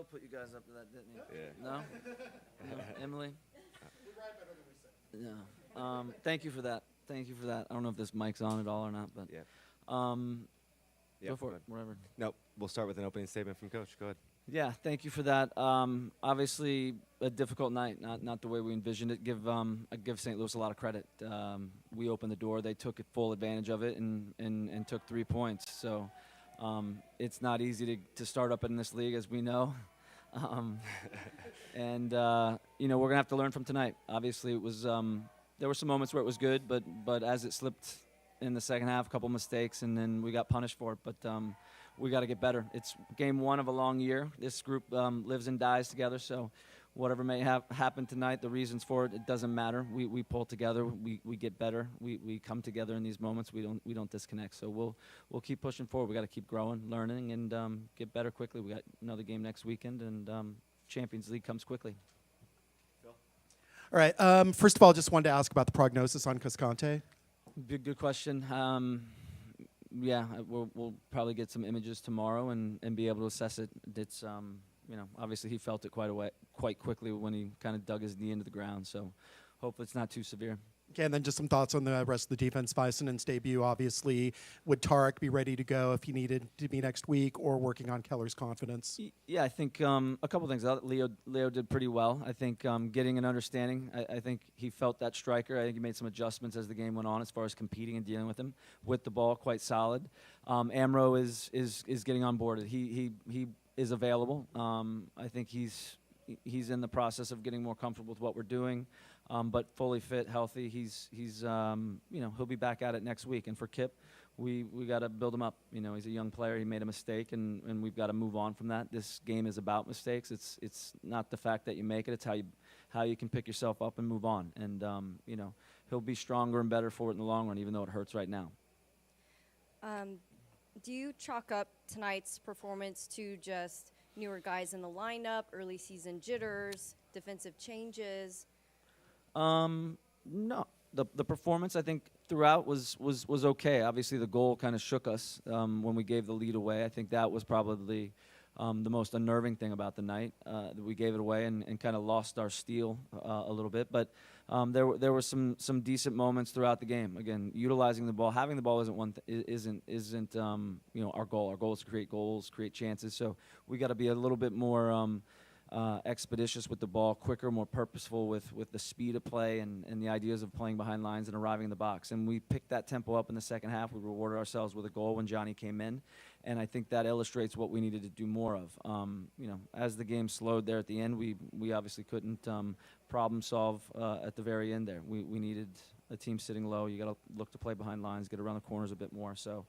Leo put you guys up to that, didn't he? Yeah. No? No? Emily? No. Thank you for that. Thank you for that. I don't know if this mic's on at all or not, but Yeah. go for it, whatever. No, we'll start with an opening statement from Coach. Go ahead. Yeah, thank you for that. Obviously, a difficult night, not the way we envisioned it. I give St. Louis a lot of credit. We opened the door. They took full advantage of it and took 3 points. So it's not easy to start up in this league, as we know. And we're going to have to learn from tonight. Obviously, it was there were some moments where it was good, but as it slipped in the second half, a couple mistakes, and then we got punished for it. But we got to get better. It's game one of a long year. This group lives and dies together, so whatever may have happened tonight, the reasons for it, it doesn't matter. We pull together. We get better. We come together in these moments. We don't disconnect. So we'll keep pushing forward. We got to keep growing, learning, and get better quickly. We got another game next weekend, and Champions League comes quickly. All right. First of all, just wanted to ask about the prognosis on Cascante. Good question. Yeah, we'll probably get some images tomorrow and be able to assess it. It's obviously he felt it quite quickly when he kind of dug his knee into the ground. So hopefully it's not too severe. Okay, and then just some thoughts on the rest of the defense. Vaisonen's debut, obviously. Would Tarek be ready to go if he needed to be next week, or working on Keller's confidence? Yeah, I think a couple things. Leo did pretty well. I think getting an understanding. I think he felt that striker. I think he made some adjustments as the game went on as far as competing and dealing with him with the ball, quite solid. Amro is getting on board. He is available. I think he's in the process of getting more comfortable with what we're doing. But fully fit, healthy. He's he'll be back at it next week. And for Kip, we got to build him up. He's a young player. He made a mistake, and we've got to move on from that. This game is about mistakes. It's not the fact that you make it. It's how you can pick yourself up and move on. And he'll be stronger and better for it in the long run, even though it hurts right now. Do you chalk up tonight's performance to just newer guys in the lineup, early season jitters, defensive changes? No. The performance, I think, throughout was okay. Obviously, the goal kind of shook us when we gave the lead away. I think that was probably the most unnerving thing about the night. That we gave it away and kind of lost our steel a little bit. But there were some decent moments throughout the game. Again, utilizing the ball, having the ball isn't our goal. Our goal is to create goals, create chances. So we got to be a little bit more expeditious with the ball, quicker, more purposeful with the speed of play and the ideas of playing behind lines and arriving in the box. And we picked that tempo up in the second half. We rewarded ourselves with a goal when Johnny came in, and I think that illustrates what we needed to do more of. As the game slowed there at the end, we obviously couldn't problem solve at the very end there. We needed a team sitting low. You got to look to play behind lines, get around the corners a bit more. So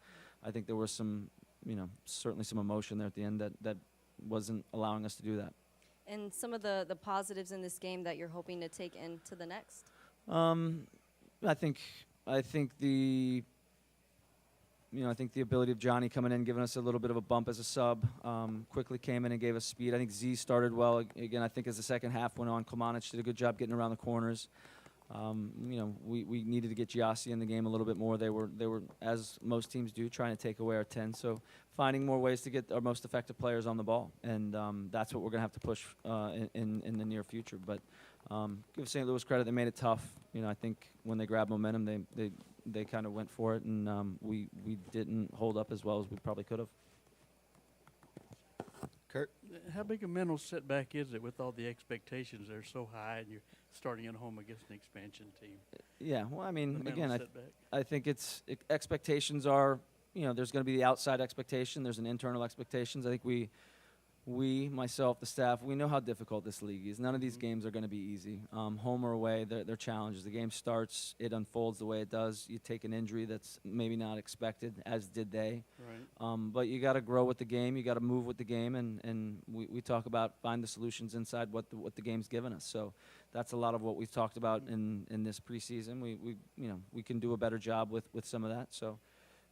I think there was certainly some emotion there at the end that wasn't allowing us to do that. And some of the positives in this game that you're hoping to take into the next? I think the ability of Johnny coming in, giving us a little bit of a bump as a sub, quickly came in and gave us speed. I think Z started well. Again, I think as the second half went on, Komanic did a good job getting around the corners. We needed to get Giassi in the game a little bit more. They were, as most teams do, trying to take away our 10. So finding more ways to get our most effective players on the ball, and that's what we're going to have to push in the near future. But give St. Louis credit; they made it tough. I think when they grabbed momentum, they kind of went for it, and we didn't hold up as well as we probably could have. Kurt? How big a mental setback is it with all the expectations that are so high and you're starting at home against an expansion team? Yeah, well, I mean, again, setback? I think expectations are, there's going to be the outside expectation. There's an internal expectations. I think we, myself, the staff, we know how difficult this league is. None of these games are going to be easy. Home or away, they're challenges. The game starts, it unfolds the way it does. You take an injury that's maybe not expected, as did they. Right. But you got to grow with the game. You got to move with the game, and we talk about find the solutions inside what the game's given us. So that's a lot of what we've talked about in this preseason. We can do a better job with some of that. So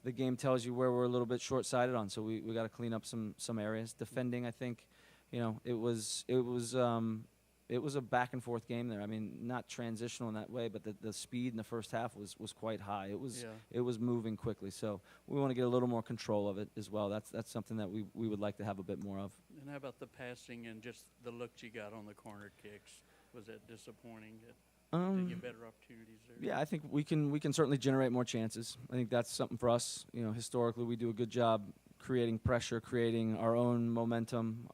the game tells you where we're a little bit short-sighted on, so we got to clean up some areas. Defending, I think, it was was a back and forth game there. I mean, not transitional in that way, but the speed in the first half was quite high. It was moving quickly. So we want to get a little more control of it as well. That's something that we would like to have a bit more of. And how about the passing and just the looks you got on the corner kicks? Was that disappointing? Did you get better opportunities there? Yeah, I think we can certainly generate more chances. I think that's something for us. You know, historically we do a good job creating pressure, creating our own momentum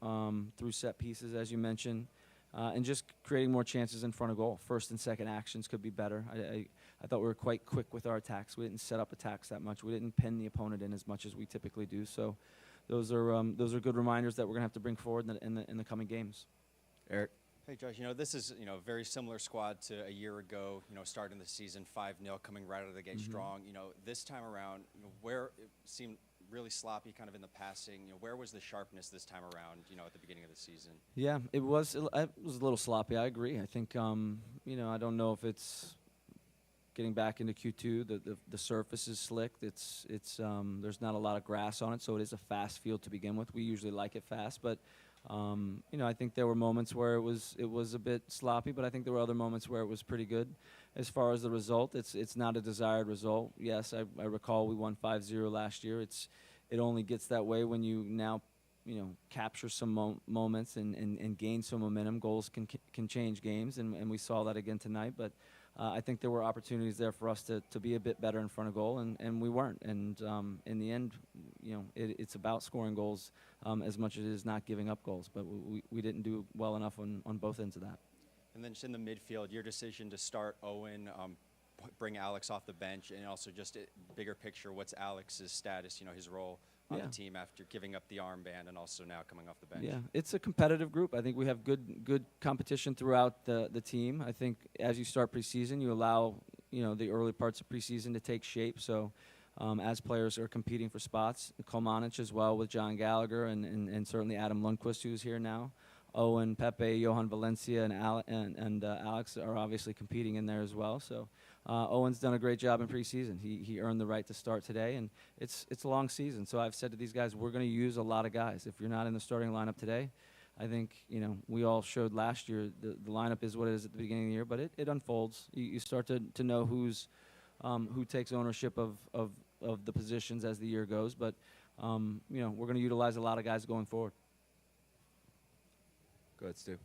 through set pieces, as you mentioned, and just creating more chances in front of goal. First and second actions could be better. I thought we were quite quick with our attacks. We didn't set up attacks that much. We didn't pin the opponent in as much as we typically do. So those are good reminders that we're going to have to bring forward in the coming games. Eric. Hey, Josh, this is, a very similar squad to a year ago, starting the season 5-0, coming right out of the gate strong. This time around, where it seemed really sloppy kind of in the passing, where was the sharpness this time around, at the beginning of the season? Yeah, it was a little sloppy. I agree. I think, I don't know if it's getting back into Q2. The surface is slick. There's not a lot of grass on it, so it is a fast field to begin with. We usually like it fast, but I think there were moments where it was a bit sloppy, but I think there were other moments where it was pretty good. As far as the result, it's not a desired result. Yes, I recall we won 5-0 last year. It only gets that way when you now capture some moments and gain some momentum. Goals can change games, and we saw that again tonight. But I think there were opportunities there for us to be a bit better in front of goal, and we weren't. And in the end, it's about scoring goals as much as it is not giving up goals. But we didn't do well enough on both ends of that. And then just in the midfield, your decision to start Owen, bring Alex off the bench, and also just a bigger picture, what's Alex's status, his role on the team after giving up the armband and also now coming off the bench? Yeah, it's a competitive group. I think we have good competition throughout the team. I think as you start preseason, you allow the early parts of preseason to take shape. So as players are competing for spots, Kolmanic as well with John Gallagher and certainly Adam Lundqvist, who's here now. Owen, Pepe, Johan Valencia, and Alex are obviously competing in there as well. So Owen's done a great job in preseason. He earned the right to start today, and it's a long season. So I've said to these guys, we're going to use a lot of guys. If you're not in the starting lineup today, I think we all showed last year the lineup is what it is at the beginning of the year, but it unfolds. You start to know who takes ownership of the positions as the year goes. But we're going to utilize a lot of guys going forward. Go ahead, Stu.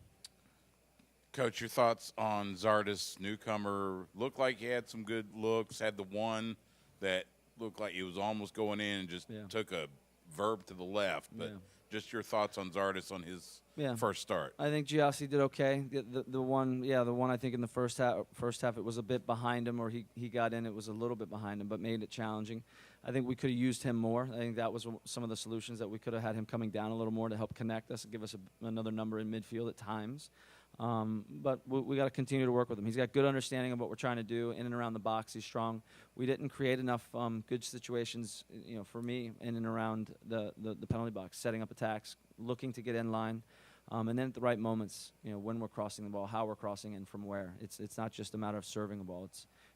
Coach, your thoughts on Zardes, newcomer? Looked like he had some good looks, had the one that looked like he was almost going in and just took a verb to the left. But just your thoughts on Zardes on his first start. I think Giassi did okay. The one I think in the first half it was a bit behind him, or he got in, it was a little bit behind him, but made it challenging. I think we could have used him more. I think that was some of the solutions, that we could have had him coming down a little more to help connect us and give us another number in midfield at times. But we got to continue to work with him. He's got good understanding of what we're trying to do in and around the box. He's strong. We didn't create enough good situations, for me, in and around the penalty box, setting up attacks, looking to get in line, and then at the right moments, when we're crossing the ball, how we're crossing and from where. It's not just a matter of serving a ball.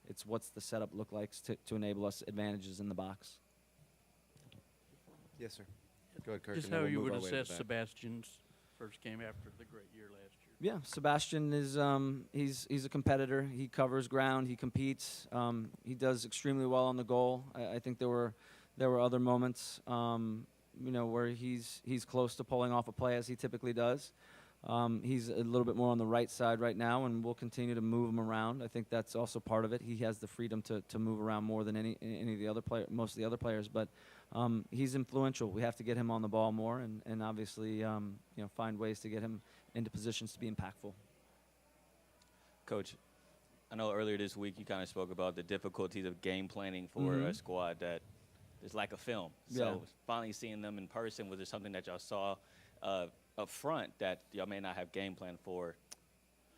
It's what's the setup look like to enable us advantages in the box. Yes, sir. Go ahead, Kirk. Just and then how we'll you move would our way to assess the back. Sebastian's first game after the great year last year? Yeah, Sebastian is he's a competitor. He covers ground. He competes. He does extremely well on the goal. I think there were other moments, where he's close to pulling off a play, as he typically does. He's a little bit more on the right side right now, and we'll continue to move him around. I think that's also part of it. He has the freedom to move around more than any of the other most of the other players. But he's influential. We have to get him on the ball more, and obviously find ways to get him into positions to be impactful. Coach, I know earlier this week you kind of spoke about the difficulties of game planning for a squad that there's lack of film. So finally seeing them in person, was there something that y'all saw up front that y'all may not have game planned for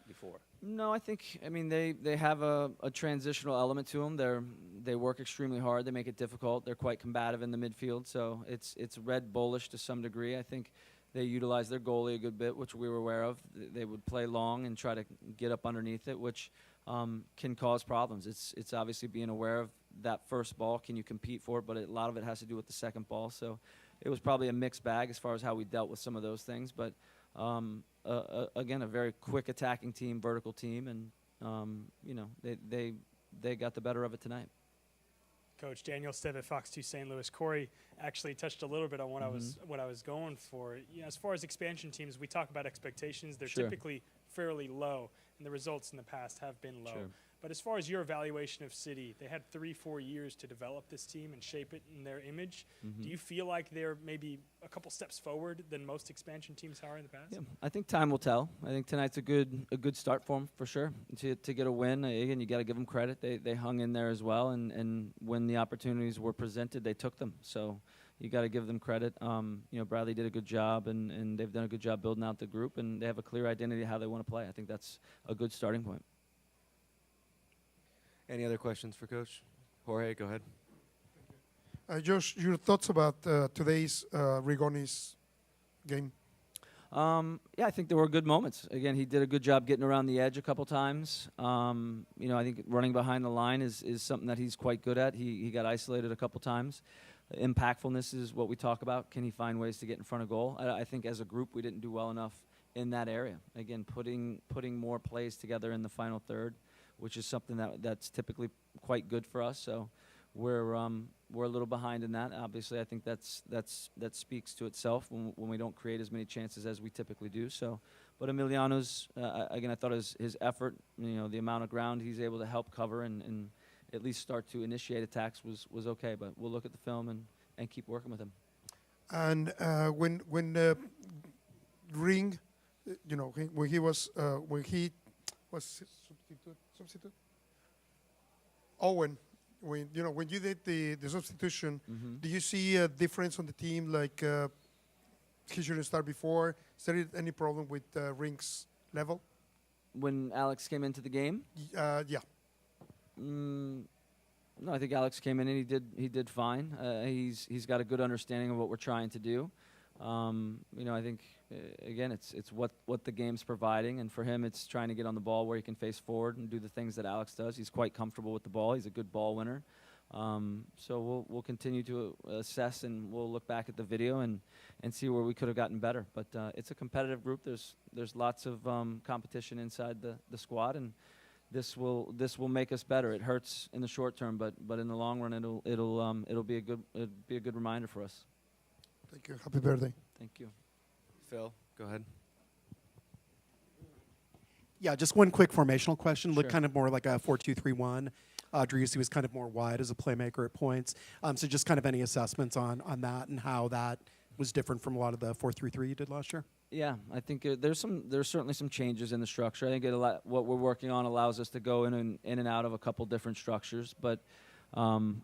before? No, I think, they have a transitional element to them. They work extremely hard. They make it difficult. They're quite combative in the midfield, so it's Red Bullish to some degree. I think they utilize their goalie a good bit, which we were aware of. They would play long and try to get up underneath it, which can cause problems. It's obviously being aware of that first ball. Can you compete for it? But a lot of it has to do with the second ball. So it was probably a mixed bag as far as how we dealt with some of those things. But again, a very quick attacking team, vertical team, and they got the better of it tonight. Coach Daniel Stev at Fox 2 St. Louis. Corey actually touched a little bit on what I was going for. As far as expansion teams, we talk about expectations. They're typically fairly low, and the results in the past have been low. Sure. But as far as your evaluation of City, they had 3-4 years to develop this team and shape it in their image. Do you feel like they're maybe a couple steps forward than most expansion teams are in the past? Yeah, I think time will tell. I think tonight's a good start for them for sure. To get a win, again, you got to give them credit. They hung in there as well, and when the opportunities were presented, they took them. So you got to give them credit. Bradley did a good job, and they've done a good job building out the group, and they have a clear identity of how they want to play. I think that's a good starting point. Any other questions for Coach? Jorge, go ahead. Josh, your thoughts about today's Rigonis game? Yeah, I think there were good moments. Again, he did a good job getting around the edge a couple times. I think running behind the line is something that he's quite good at. He got isolated a couple times. Impactfulness is what we talk about. Can he find ways to get in front of goal? I think as a group we didn't do well enough in that area. Again, putting more plays together in the final third, which is something that's typically quite good for us. So we're a little behind in that. Obviously, I think that speaks to itself when we don't create as many chances as we typically do. So, but Emiliano's again, I thought his effort, the amount of ground he's able to help cover and at least start to initiate attacks was okay. But we'll look at the film and keep working with him. And when Ring, when he was substitute. Owen, when you did the substitution, do you see a difference on the team? Like he shouldn't start before. Is there any problem with Ring's level? When Alex came into the game? Yeah. No, I think Alex came in and he did fine. He's got a good understanding of what we're trying to do. I think again it's what the game's providing, and for him it's trying to get on the ball where he can face forward and do the things that Alex does. He's quite comfortable with the ball. He's a good ball winner. So we'll continue to assess, and we'll look back at the video and see where we could have gotten better. But it's a competitive group. There's lots of competition inside the squad, and this will make us better. It hurts in the short term, but in the long run it'll be a good reminder for us. Thank you. Happy birthday. Thank you. Phil, go ahead. Yeah, just one quick formational question. Looked Sure. kind of more like a 4-2-3-1. Driussi was kind of more wide as a playmaker at points. So just kind of any assessments on that and how that was different from a lot of the 4-3-3 you did last year? Yeah, I think there's certainly some changes in the structure. I think what we're working on allows us to go in and out of a couple different structures, but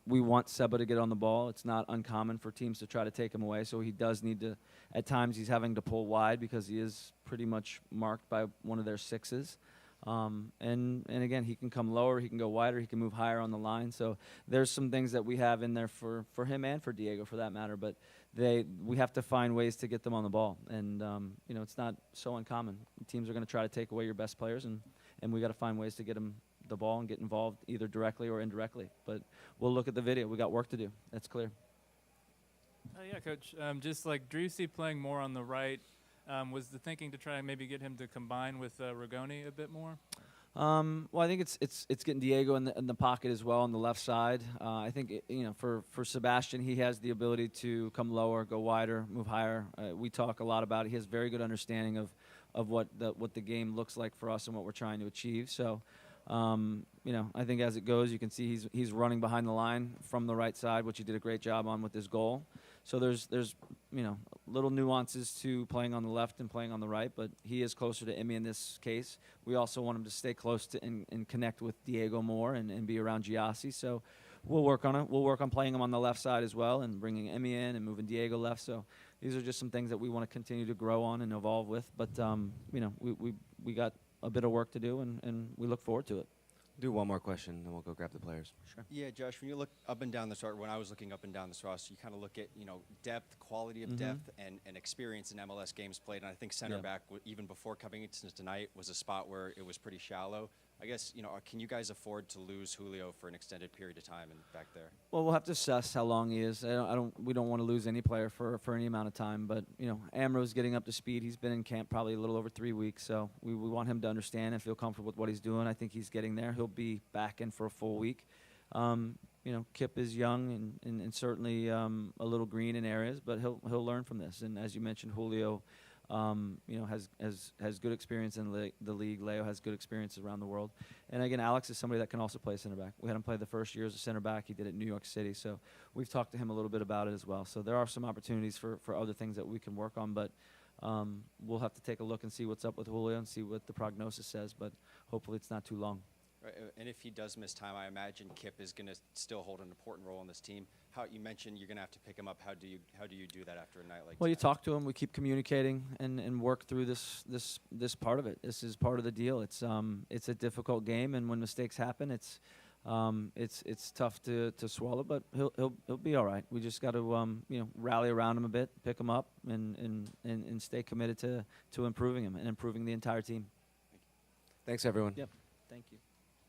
we want Seba to get on the ball. It's not uncommon for teams to try to take him away, so he does need to. At times, he's having to pull wide because he is pretty much marked by one of their sixes. And again, he can come lower, he can go wider, he can move higher on the line. So there's some things that we have in there for him and for Diego, for that matter. But we have to find ways to get them on the ball, and it's not so uncommon. Teams are going to try to take away your best players, and we got to find ways to get them the ball and get involved either directly or indirectly. But we'll look at the video. We got work to do. That's clear. Yeah, Coach. Just like Driussi playing more on the right, was the thinking to try and maybe get him to combine with Rigoni a bit more? Well, I think it's getting Diego in the pocket as well on the left side. I think for Sebastian, he has the ability to come lower, go wider, move higher. We talk a lot about it. He has very good understanding of what the game looks like for us and what we're trying to achieve. So, I think as it goes, you can see he's running behind the line from the right side, which he did a great job on with his goal. So there's little nuances to playing on the left and playing on the right, but he is closer to Emmy in this case. We also want him to stay close to and connect with Diego more and be around Giassi. So we'll work on it. We'll work on playing him on the left side as well and bringing Emmy in and moving Diego left. So these are just some things that we want to continue to grow on and evolve with. But we got a bit of work to do, and we look forward to it. Do one more question, then we'll go grab the players. Sure. Yeah, Josh, when you look up and down this roster, when I was looking up and down this roster, you kind of look at, depth, quality of depth, and experience in MLS games played. And I think center back, even before coming into tonight, was a spot where it was pretty shallow. I guess, can you guys afford to lose Julio for an extended period of time and back there? Well, we'll have to assess how long he is. We don't want to lose any player for any amount of time. But Amro's getting up to speed. He's been in camp probably a little over 3 weeks, so we want him to understand and feel comfortable with what he's doing. I think he's getting there. He'll be back in for a full week. Kip is young and certainly a little green in areas, but he'll learn from this. And as you mentioned, Julio, has good experience in the league. Leo has good experience around the world. And again, Alex is somebody that can also play center back. We had him play the first year as a center back. He did it in New York City. So we've talked to him a little bit about it as well. So there are some opportunities for other things that we can work on. But we'll have to take a look and see what's up with Julio and see what the prognosis says. But hopefully it's not too long. Right, and if he does miss time, I imagine Kip is going to still hold an important role in this team. You mentioned you're going to have to pick him up. How do you do that after a night like Well, you tonight? talk to him. We keep communicating and work through this part of it. This is part of the deal. It's a difficult game, and when mistakes happen, it's tough to swallow. But he'll be all right. We just got to rally around him a bit, pick him up, and stay committed to improving him and improving the entire team. Thanks, everyone. Yep. Thank you.